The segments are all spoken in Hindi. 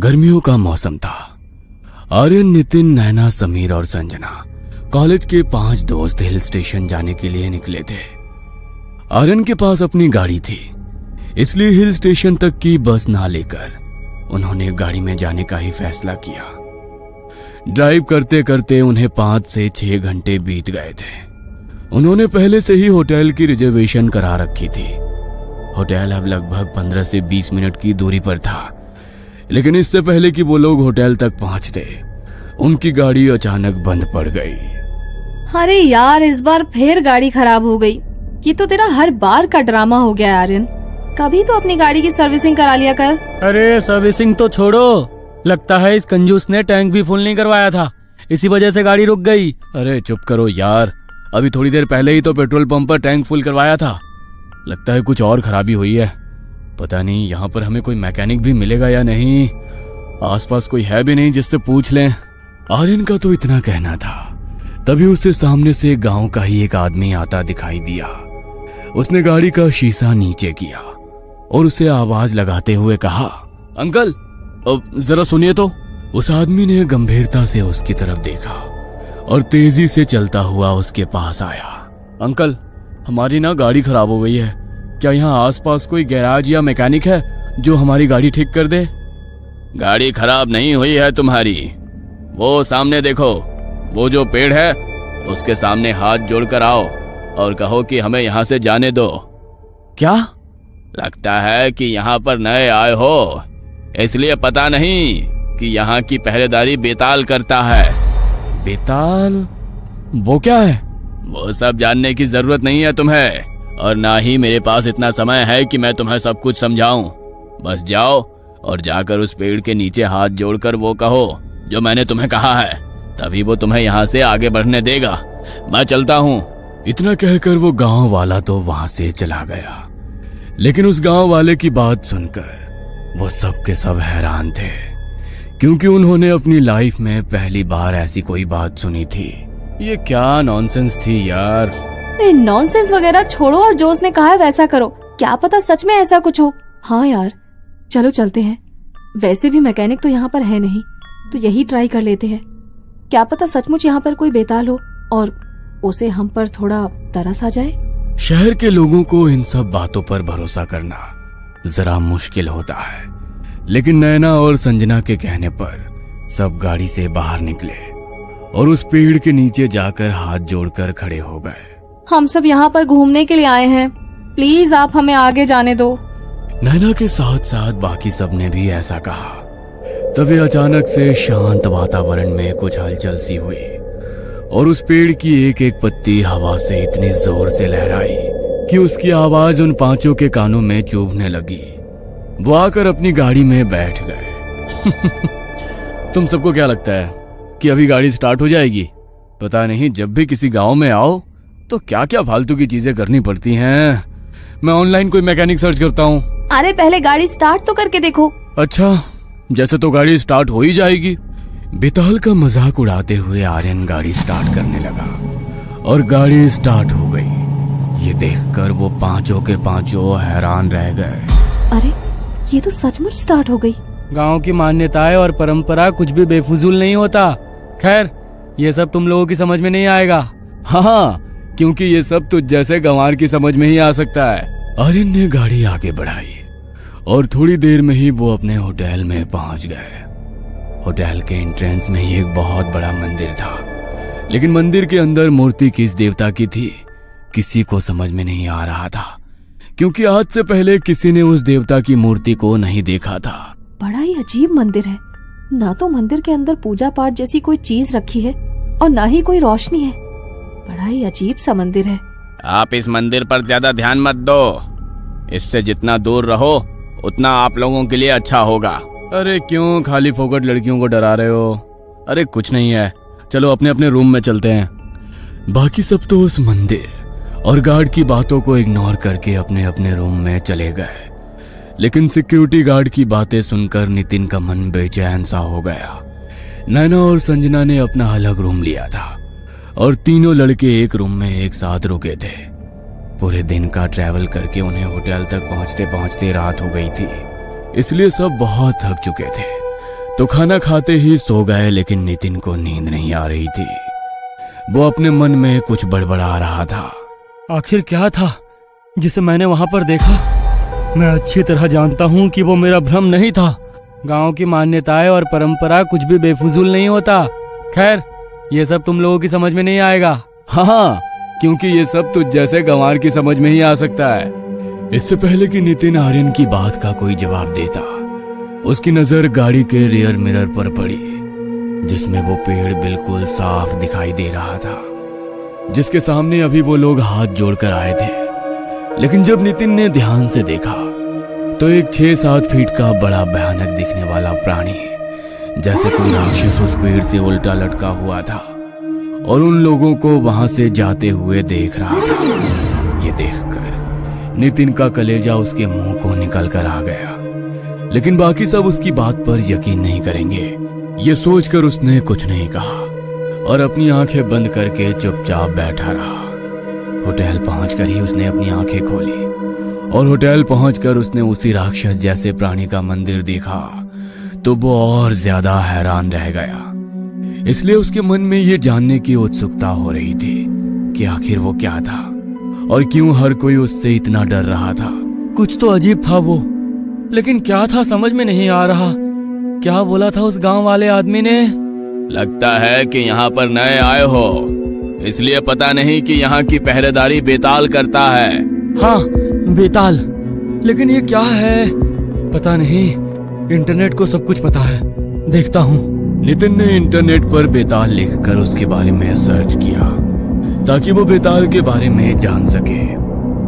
गर्मियों का मौसम था। आर्यन, नितिन, नैना, समीर और संजना कॉलेज के 5 दोस्त हिल स्टेशन जाने के लिए निकले थे। आर्यन के पास अपनी गाड़ी थी, इसलिए हिल स्टेशन तक की बस ना लेकर उन्होंने गाड़ी में जाने का ही फैसला किया। ड्राइव करते करते उन्हें 5 से 6 घंटे बीत गए थे। उन्होंने पहले से ही होटल की रिजर्वेशन करा रखी थी। होटल अब लगभग 15 से 20 मिनट की दूरी पर था, लेकिन इससे पहले कि वो लोग होटल तक पहुंचते, उनकी गाड़ी अचानक बंद पड़ गई। अरे यार, इस बार फिर गाड़ी खराब हो गई। ये तो तेरा हर बार का ड्रामा हो गया आर्यन। कभी तो अपनी गाड़ी की सर्विसिंग करा लिया कर। अरे सर्विसिंग तो छोड़ो, लगता है इस कंजूस ने टैंक भी फुल नहीं करवाया था, इसी वजह से गाड़ी रुक गई। अरे चुप करो यार, अभी थोड़ी देर पहले ही तो पेट्रोल पंप पर टैंक फुल करवाया था। लगता है कुछ और खराबी हुई है। पता नहीं यहाँ पर हमें कोई मैकेनिक भी मिलेगा या नहीं। आसपास कोई है भी नहीं जिससे पूछ लें। आर्यन का तो इतना कहना था, तभी उससे सामने से गांव का ही एक आदमी आता दिखाई दिया। उसने गाड़ी का शीशा नीचे किया और उसे आवाज लगाते हुए कहा, अंकल जरा सुनिए तो। उस आदमी ने गंभीरता से उसकी तरफ देखा और तेजी से चलता हुआ उसके पास आया। अंकल, हमारी ना गाड़ी खराब हो गई है। क्या यहाँ आसपास कोई गैराज या मैकेनिक है जो हमारी गाड़ी ठीक कर दे? गाड़ी खराब नहीं हुई है तुम्हारी। वो सामने देखो, वो जो पेड़ है उसके सामने हाथ जोड़कर आओ और कहो कि हमें यहाँ से जाने दो। क्या? लगता है कि यहाँ पर नए आए हो, इसलिए पता नहीं कि यहाँ की पहरेदारी बेताल करता है। बेताल? वो क्या है? वो सब जानने की जरूरत नहीं है तुम्हें, और ना ही मेरे पास इतना समय है कि मैं तुम्हें सब कुछ समझाऊं। बस जाओ और जाकर उस पेड़ के नीचे हाथ जोड़कर वो कहो जो मैंने तुम्हें कहा है, तभी वो तुम्हें यहाँ से आगे बढ़ने देगा। मैं चलता हूँ। इतना कहकर वो गांव वाला तो वहां से चला गया। लेकिन उस गांव वाले की बात सुनकर वो सब के सब हैरान थे, क्योंकि उन्होंने अपनी लाइफ में पहली बार ऐसी कोई बात सुनी थी। ये क्या नॉनसेंस थी यार। नॉनसेंस वगैरह छोड़ो और जो उसने कहा है वैसा करो। क्या पता सच में ऐसा कुछ हो। हाँ यार, चलो चलते हैं। वैसे भी मैकेनिक तो यहाँ पर है नहीं, तो यही ट्राई कर लेते हैं। क्या पता सचमुच यहाँ पर कोई बेताल हो और उसे हम पर थोड़ा तरस आ जाए। शहर के लोगों को इन सब बातों पर भरोसा करना जरा मुश्किल होता है, लेकिन नैना और संजना के कहने पर सब गाड़ी से बाहर निकले और उस पेड़ के नीचे जाकर हाथ जोड़कर खड़े हो गए। हम सब यहाँ पर घूमने के लिए आए हैं, प्लीज आप हमें आगे जाने दो। नैना के साथ साथ बाकी सब ने भी ऐसा कहा। तभी अचानक से शांत वातावरण में कुछ हलचल सी हुई और उस पेड़ की एक एक पत्ती हवा से इतनी जोर से लहराई कि उसकी आवाज उन 5 के कानों में चुभने लगी। वो आकर अपनी गाड़ी में बैठ गए। तुम सबको क्या लगता है कि अभी गाड़ी स्टार्ट हो जाएगी? पता नहीं, जब भी किसी गांव में आओ तो क्या क्या फालतू की चीजें करनी पड़ती हैं। मैं ऑनलाइन कोई मैकेनिक सर्च करता हूँ। अरे पहले गाड़ी स्टार्ट तो करके देखो। अच्छा, जैसे तो गाड़ी स्टार्ट हो ही जाएगी। बेताल का मजाक उड़ाते हुए आर्यन गाड़ी स्टार्ट करने लगा और गाड़ी स्टार्ट हो गई। ये देखकर वो 5 के 5 हैरान रह गए। अरे ये तो सचमुच स्टार्ट हो गई। गांव की मान्यताएं और परंपरा कुछ भी बेफिजूल नहीं होता। खैर, ये सब तुम लोगों की समझ में नहीं आएगा। हाँ, क्योंकि ये सब तुझ जैसे गंवार की समझ में ही आ सकता है। आर्यन ने गाड़ी आगे बढ़ाई और थोड़ी देर में ही वो अपने होटल में पहुंच गए। होटल के एंट्रेंस में ही एक बहुत बड़ा मंदिर था, लेकिन मंदिर के अंदर मूर्ति किस देवता की थी किसी को समझ में नहीं आ रहा था, क्योंकि आज से पहले किसी ने उस देवता की मूर्ति को नहीं देखा था। बड़ा ही अजीब मंदिर है। ना तो मंदिर के अंदर पूजा पाठ जैसी कोई चीज रखी है और ना ही कोई रोशनी है। बड़ा ही अजीब सा मंदिर है। आप इस मंदिर पर ज्यादा ध्यान मत दो, इससे जितना दूर रहो उतना आप लोगों के लिए अच्छा होगा। अरे क्यों खाली फोकट लड़कियों को डरा रहे हो? अरे कुछ नहीं है, चलो अपने अपने रूम में चलते हैं। बाकी सब तो उस मंदिर और गार्ड की बातों को इग्नोर करके अपने अपने रूम में चले गए, लेकिन सिक्योरिटी गार्ड की बातें सुनकर नितिन का मन बेचैन सा हो गया। नैना और संजना ने अपना अलग रूम लिया था और तीनों लड़के एक रूम में एक साथ रुके थे। पूरे दिन का ट्रैवल करके उन्हें होटल तक पहुंचते पहुंचते रात हो गई थी, इसलिए सब बहुत थक चुके थे। तो खाना खाते ही सो गए, लेकिन नितिन को नींद नहीं आ रही थी। वो अपने मन में कुछ बड़बड़ा रहा था। आखिर क्या था जिसे मैंने वहां पर देखा? मैं अच्छी तरह जानता हूँ कि वो मेरा भ्रम नहीं था। गांव की मान्यताएं और परंपरा कुछ भी बेफिजूल नहीं होता। खैर, ये सब तुम लोगों की समझ में नहीं आएगा। हाँ, क्योंकि ये सब तुझ जैसे गंवार की समझ में ही आ सकता है। इससे पहले कि नितिन आर्यन की बात का कोई जवाब देता, उसकी नजर गाड़ी के रियर मिरर पर पड़ी, जिसमें वो पेड़ बिल्कुल साफ दिखाई दे रहा था, जिसके सामने अभी वो लोग हाथ जोड़कर आए थे। लेकिन जब नितिन ने ध्यान से देखा तो एक 6-7 फीट का बड़ा भयानक दिखने वाला प्राणी, जैसे कोई राक्षस, उस पेड़ से उल्टा लटका हुआ था और उन लोगों को वहां से जाते हुए देख रहा था। ये देखकर नितिन का कलेजा उसके मुंह को निकल कर आ गया, लेकिन बाकी सब उसकी बात पर यकीन नहीं करेंगे, ये सोचकर उसने कुछ नहीं कहा और अपनी आंखें बंद करके चुपचाप बैठा रहा। होटल पहुंचकर ही उसने अपनी आंखें खोली और होटल पहुंचकर उसने उसी राक्षस जैसे प्राणी का मंदिर देखा तो वो और ज्यादा हैरान रह गया। इसलिए उसके मन में ये जानने की उत्सुकता हो रही थी कि आखिर वो क्या था और क्यों हर कोई उससे इतना डर रहा था। कुछ तो अजीब था वो, लेकिन क्या था समझ में नहीं आ रहा। क्या बोला था उस गांव वाले आदमी ने? लगता है कि यहाँ पर नए आए हो, इसलिए पता नहीं कि यहाँ की पहरेदारी बेताल करता है। हाँ, बेताल। लेकिन ये क्या है पता नहीं। इंटरनेट को सब कुछ पता है, देखता हूँ। नितिन ने इंटरनेट पर बेताल लिखकर उसके बारे में सर्च किया ताकि वो बेताल के बारे में जान सके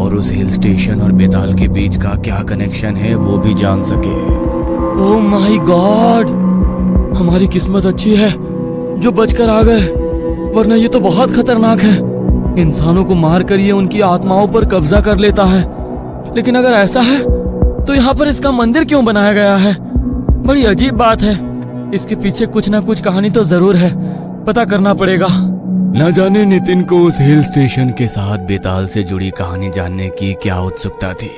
और उस हिल स्टेशन और बेताल के बीच का क्या कनेक्शन है वो भी जान सके। ओह माय गॉड, हमारी किस्मत अच्छी है जो बचकर आ गए, वरना ये तो बहुत खतरनाक है। इंसानों को मारकर ये उनकी आत्माओं पर कब्जा कर लेता है। लेकिन अगर ऐसा है तो यहाँ पर इसका मंदिर क्यों बनाया गया है? बड़ी अजीब बात है। इसके पीछे कुछ ना कुछ कहानी तो जरूर है, पता करना पड़ेगा। न जाने नितिन को उस हिल स्टेशन के साथ बेताल से जुड़ी कहानी जानने की क्या उत्सुकता थी।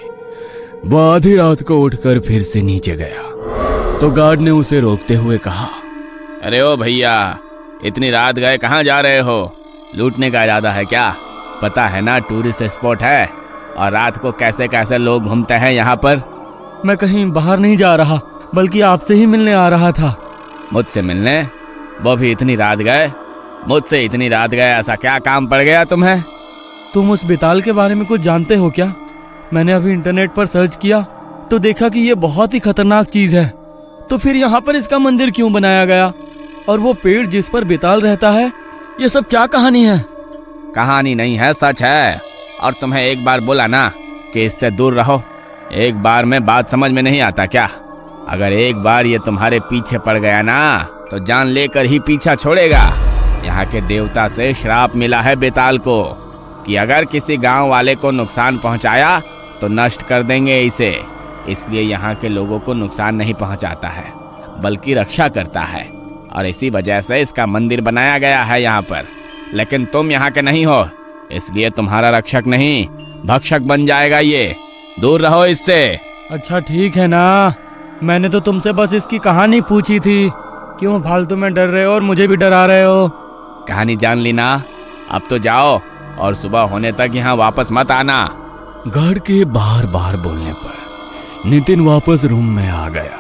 वह आधी रात को उठकर फिर से नीचे गया तो गार्ड ने उसे रोकते हुए कहा, अरे ओ भैया, इतनी रात गए कहाँ जा रहे हो? लूटने का इरादा है क्या? पता है ना टूरिस्ट स्पॉट है और रात को कैसे कैसे लोग घूमते हैं यहाँ पर। मैं कहीं बाहर नहीं जा रहा, बल्कि आपसे ही मिलने आ रहा था। मुझसे मिलने? वो भी इतनी रात गए? मुझसे इतनी रात गए, ऐसा क्या काम पड़ गया तुम्हें? तुम उस बेताल के बारे में कुछ जानते हो क्या? मैंने अभी इंटरनेट पर सर्च किया तो देखा कि ये बहुत ही खतरनाक चीज है। तो फिर यहाँ पर इसका मंदिर क्यों बनाया गया? और वो पेड़ जिस पर बेताल रहता है, ये सब क्या कहानी है? कहानी नहीं है, सच है। और तुम्हें एक बार बोला ना कि इससे दूर रहो। एक बार में बात समझ में नहीं आता क्या? अगर एक बार ये तुम्हारे पीछे पड़ गया ना तो जान लेकर ही पीछा छोड़ेगा। यहाँ के देवता से श्राप मिला है बेताल को कि अगर किसी गांव वाले को नुकसान पहुंचाया तो नष्ट कर देंगे इसे। इसलिए यहाँ के लोगों को नुकसान नहीं पहुंचाता है, बल्कि रक्षा करता है। और इसी वजह से इसका मंदिर बनाया गया है यहाँ पर। लेकिन तुम यहाँ के नहीं हो, इसलिए तुम्हारा रक्षक नहीं, भक्षक बन जाएगा ये। दूर रहो इससे। अच्छा ठीक है ना, मैंने तो तुमसे बस इसकी कहानी पूछी थी। क्यों फालतू में डर रहे हो और मुझे भी डरा रहे हो? कहानी जान ली ना, अब तो जाओ और सुबह होने तक यहाँ वापस मत आना। गार्ड के बार बार बोलने पर नितिन वापस रूम में आ गया।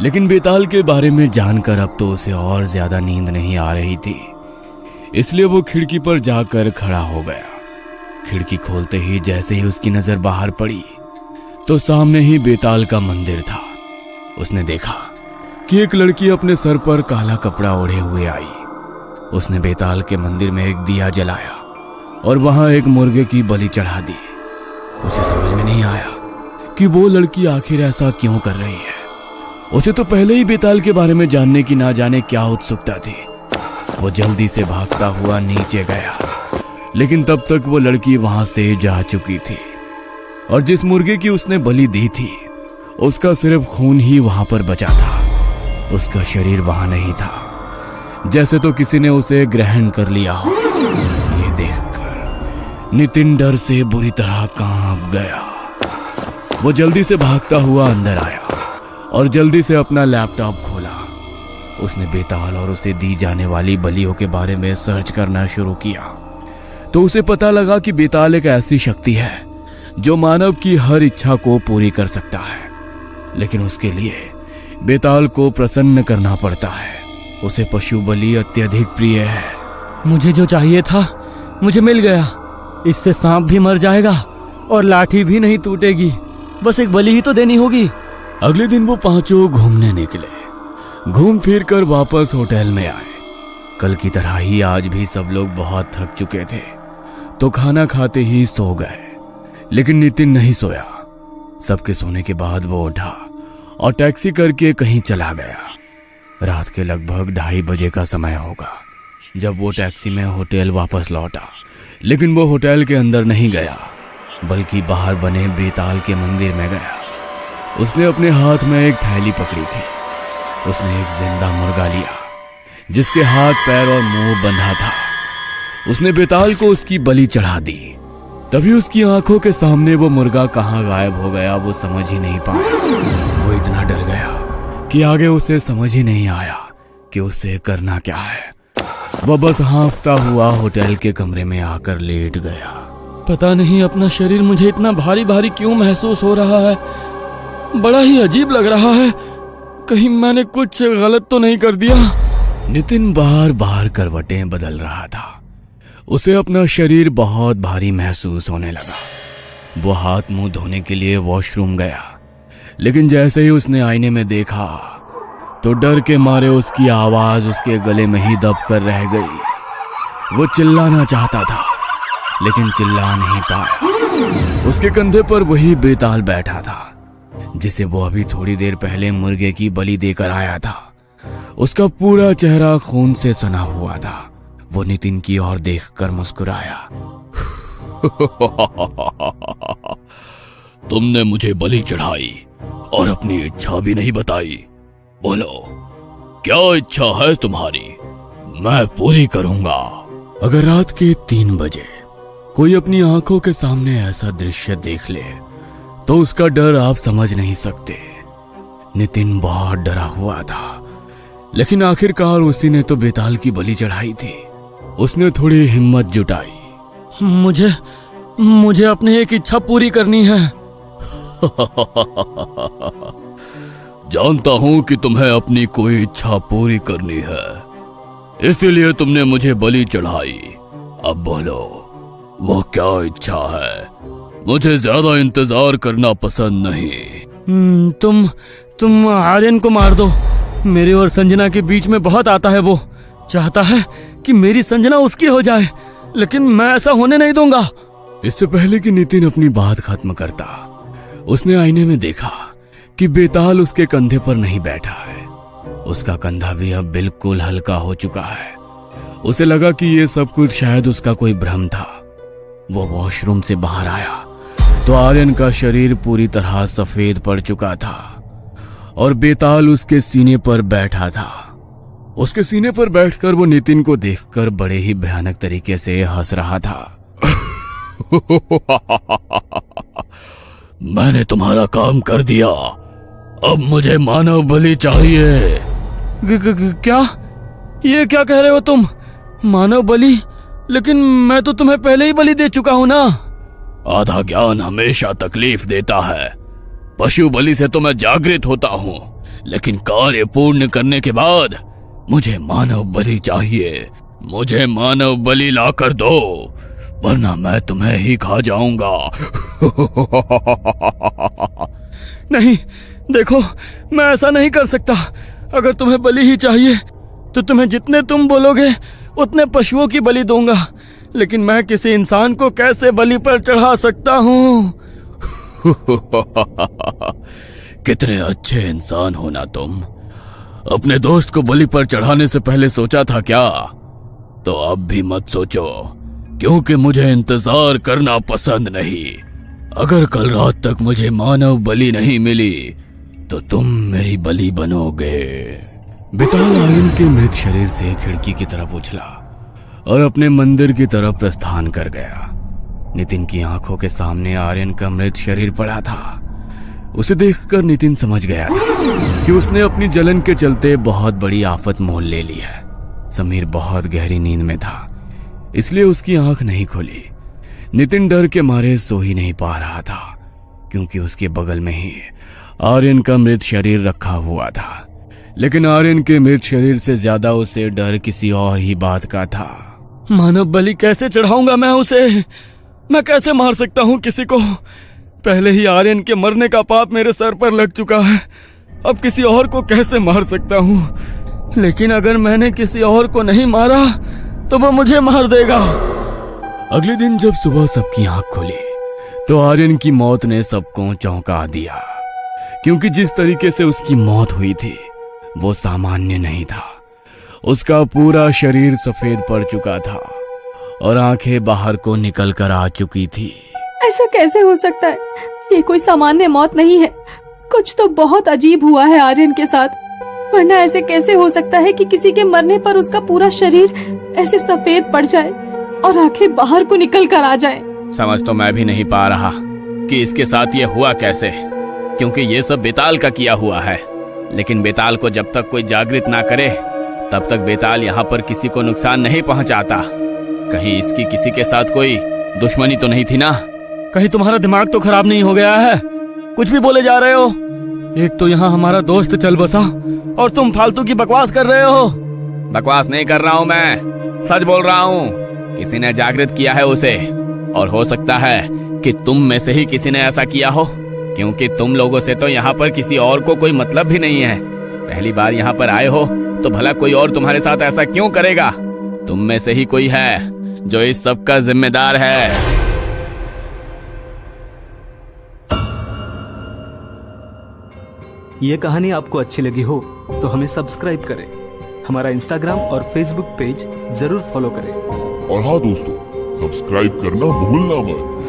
लेकिन बेताल के बारे में जानकर अब तो उसे और ज्यादा नींद नहीं आ रही थी, इसलिए वो खिड़की पर जाकर खड़ा हो गया। खिड़की खोलते ही जैसे ही उसकी नजर बाहर पड़ी तो सामने ही बेताल का मंदिर था। उसने देखा कि एक लड़की अपने सर पर काला कपड़ा ओढ़े हुए आई। उसने बेताल के मंदिर में एक दिया जलाया और वहां एक मुर्गे की बलि चढ़ा दी। उसे समझ में नहीं आया कि वो लड़की आखिर ऐसा क्यों कर रही है। उसे तो पहले ही बेताल के बारे में जानने की ना जाने क्या उत्सुकता थी। वो जल्दी से भागता हुआ नीचे गया, लेकिन तब तक वो लड़की वहां से जा चुकी थी और जिस मुर्गे की उसने बलि दी थी उसका सिर्फ खून ही वहां पर बचा था। उसका शरीर वहां नहीं था, जैसे तो किसी ने उसे ग्रहण कर लिया हो। ये देखकर नितिन डर से बुरी तरह कांप गया। वो जल्दी से भागता हुआ अंदर आया और जल्दी से अपना लैपटॉप खोला उसने बेताल और उसे दी जाने वाली बलियों के बारे में सर्च करना शुरू किया तो उसे पता लगा कि बेताल एक ऐसी शक्ति है जो मानव की हर इच्छा को पूरी कर सकता है, लेकिन उसके लिए बेताल को प्रसन्न करना पड़ता है। उसे पशु बलि अत्यधिक प्रिय है। मुझे जो चाहिए था मुझे मिल गया। इससे सांप भी मर जाएगा और लाठी भी नहीं टूटेगी। बस एक बलि ही तो देनी होगी। अगले दिन वो पांचों घूमने निकले। घूम फिर कर वापस होटल में आए। कल की तरह ही आज भी सब लोग बहुत थक चुके थे तो खाना खाते ही सो गए, लेकिन नितिन नहीं सोया। सबके सोने के बाद वो उठा और टैक्सी करके कहीं चला गया। रात के लगभग 2:30 बजे का समय होगा जब वो टैक्सी में होटल वापस लौटा, लेकिन वो होटल के अंदर नहीं गया बल्कि बाहर बने बेताल के मंदिर में गया। उसने अपने हाथ में एक थैली पकड़ी थी। उसने एक जिंदा मुर्गा लिया जिसके हाथ पैर और मुंह बंधा था। उसने बेताल को उसकी बलि चढ़ा दी। तभी उसकी आंखों के सामने वो मुर्गा कहां गायब हो गया वो समझ ही नहीं पाया। वो इतना डर गया कि आगे उसे समझ ही नहीं आया कि उसे करना क्या है। वह बस हाँफता हुआ होटल के कमरे में आकर लेट गया। पता नहीं अपना शरीर मुझे इतना भारी भारी क्यों महसूस हो रहा है। बड़ा ही अजीब लग रहा है। कहीं मैंने कुछ गलत तो नहीं कर दिया। नितिन बार बार करवटें बदल रहा था। उसे अपना शरीर बहुत भारी महसूस होने लगा। वो हाथ मुंह धोने के लिए वॉशरूम गया, लेकिन जैसे ही उसने आईने में देखा तो डर के मारे उसकी आवाज उसके गले में ही दब कर रह गई। वो चिल्लाना चाहता था लेकिन चिल्ला नहीं पाया। उसके कंधे पर वही बेताल बैठा था जिसे वो अभी थोड़ी देर पहले मुर्गे की बलि देकर आया था। उसका पूरा चेहरा खून से सना हुआ था। वो नितिन की ओर देखकर मुस्कुराया। तुमने मुझे बलि चढ़ाई और अपनी इच्छा भी नहीं बताई। बोलो क्या इच्छा है तुम्हारी, मैं पूरी करूंगा। अगर रात के 3 बजे कोई अपनी आंखों के सामने ऐसा दृश्य देख ले तो उसका डर आप समझ नहीं सकते। नितिन बहुत डरा हुआ था, लेकिन आखिरकार उसी ने तो बेताल की बलि चढ़ाई थी। उसने थोड़ी हिम्मत जुटाई। मुझे अपनी एक इच्छा पूरी करनी है। जानता हूं कि तुम्हें अपनी कोई इच्छा पूरी करनी है, इसीलिए तुमने मुझे बलि चढ़ाई। अब बोलो वो क्या इच्छा है। मुझे ज्यादा इंतजार करना पसंद नहीं। तुम आर्यन को मार दो। मेरे और संजना के बीच में बहुत आता है। वो चाहता है कि मेरी संजना उसकी हो जाए, लेकिन मैं ऐसा होने नहीं दूंगा। इससे पहले कि नितिन अपनी बात खत्म करता, उसने आईने में देखा कि बेताल उसके कंधे पर नहीं बैठा है। उसका कंधा भी अब बिल्कुल हल्का हो चुका है। उसे लगा कि ये सब कुछ शायद उसका कोई भ्रम था। वो वॉशरूम से बाहर आया तो आर्यन का शरीर पूरी तरह सफेद पड़ चुका था और बेताल उसके सीने पर बैठा था। उसके सीने पर बैठकर वो नितिन को देखकर बड़े ही भयानक तरीके से हंस रहा था। मैंने तुम्हारा काम कर दिया, अब मुझे मानव बलि चाहिए। क्या? ये क्या कह रहे हो तुम? मानव बलि? लेकिन मैं तो तुम्हें पहले ही बलि दे चुका हूं ना। आधा ज्ञान हमेशा तकलीफ देता है। पशु बलि से तो मैं जागृत होता हूं, लेकिन कार्य पूर्ण करने के बाद मुझे मानव बलि चाहिए। मुझे मानव बलि लाकर दो, वरना मैं तुम्हें ही खा जाऊंगा। नहीं, देखो मैं ऐसा नहीं कर सकता। अगर तुम्हें बलि ही चाहिए तो तुम्हें जितने तुम बोलोगे उतने पशुओं की बलि दूंगा, लेकिन मैं किसी इंसान को कैसे बलि पर चढ़ा सकता हूँ? कितने अच्छे इंसान हो ना तुम। अपने दोस्त को बलि पर चढ़ाने से पहले सोचा था क्या? तो अब भी मत सोचो, क्योंकि मुझे इंतजार करना पसंद नहीं। अगर कल रात तक मुझे मानव बलि नहीं मिली तो तुम मेरी बलि बनोगे। बेताल आर्यन के मृत शरीर से खिड़की की तरफ उछला और अपने मंदिर की तरफ प्रस्थान कर गया। नितिन की आंखों के सामने आर्यन का मृत शरीर पड़ा था। उसे देखकर नितिन समझ गया था कि उसने अपनी जलन के चलते बहुत बड़ी आफत मोल ले ली है। समीर बहुत गहरी नींद में था, इसलिए उसकी आंख नहीं खुली। नितिन डर के मारे सो ही नहीं पा रहा था, क्योंकि उसके बगल में ही आर्यन का मृत शरीर रखा हुआ था। लेकिन आर्यन के मृत शरीर से ज्यादा उसे डर किसी और ही बात का था। मानव बलि कैसे चढ़ाऊंगा मैं उसे? मैं कैसे मार सकता हूँ किसी को? पहले ही आर्यन के मरने का पाप मेरे सर पर लग चुका है, अब किसी और को कैसे मार सकता हूँ? लेकिन अगर मैंने किसी और को नहीं मारा तो वो मुझे मार देगा। अगले दिन जब सुबह सबकी आंख खुली तो आर्यन की मौत ने सबको चौंका दिया, क्योंकि जिस तरीके से उसकी मौत हुई थी वो सामान्य नहीं था। उसका पूरा शरीर सफेद पड़ चुका था और आंखें बाहर को निकल कर आ चुकी थी। ऐसा कैसे हो सकता है? ये कोई सामान्य मौत नहीं है, कुछ तो बहुत अजीब हुआ है आर्यन के साथ। वरना ऐसे कैसे हो सकता है कि किसी के मरने पर उसका पूरा शरीर ऐसे सफेद पड़ जाए और आंखें बाहर को निकल कर आ जाए। समझ तो मैं भी नहीं पा रहा कि इसके साथ ये हुआ कैसे, क्योंकि ये सब बेताल का किया हुआ है। लेकिन बेताल को जब तक कोई जागृत ना करे तब तक बेताल यहाँ पर किसी को नुकसान नहीं पहुँचाता। कहीं इसकी किसी के साथ कोई दुश्मनी तो नहीं थी ना? कहीं तुम्हारा दिमाग तो खराब नहीं हो गया है? कुछ भी बोले जा रहे हो। एक तो यहाँ हमारा दोस्त चल बसा और तुम फालतू की बकवास कर रहे हो। बकवास नहीं कर रहा हूँ, मैं सच बोल रहा हूँ। किसी ने जागृत किया है उसे, और हो सकता है कि तुम में से ही किसी ने ऐसा किया हो, क्योंकि तुम लोगों से तो यहाँ पर किसी और को कोई मतलब भी नहीं है। पहली बार यहाँ पर आए हो तो भला कोई और तुम्हारे साथ ऐसा क्यों करेगा? तुम में से ही कोई है जो इस सब का जिम्मेदार है। ये कहानी आपको अच्छी लगी हो तो हमें सब्सक्राइब करें, हमारा इंस्टाग्राम और फेसबुक पेज जरूर फॉलो करें। और हाँ दोस्तों, सब्सक्राइब करना भूलना मत।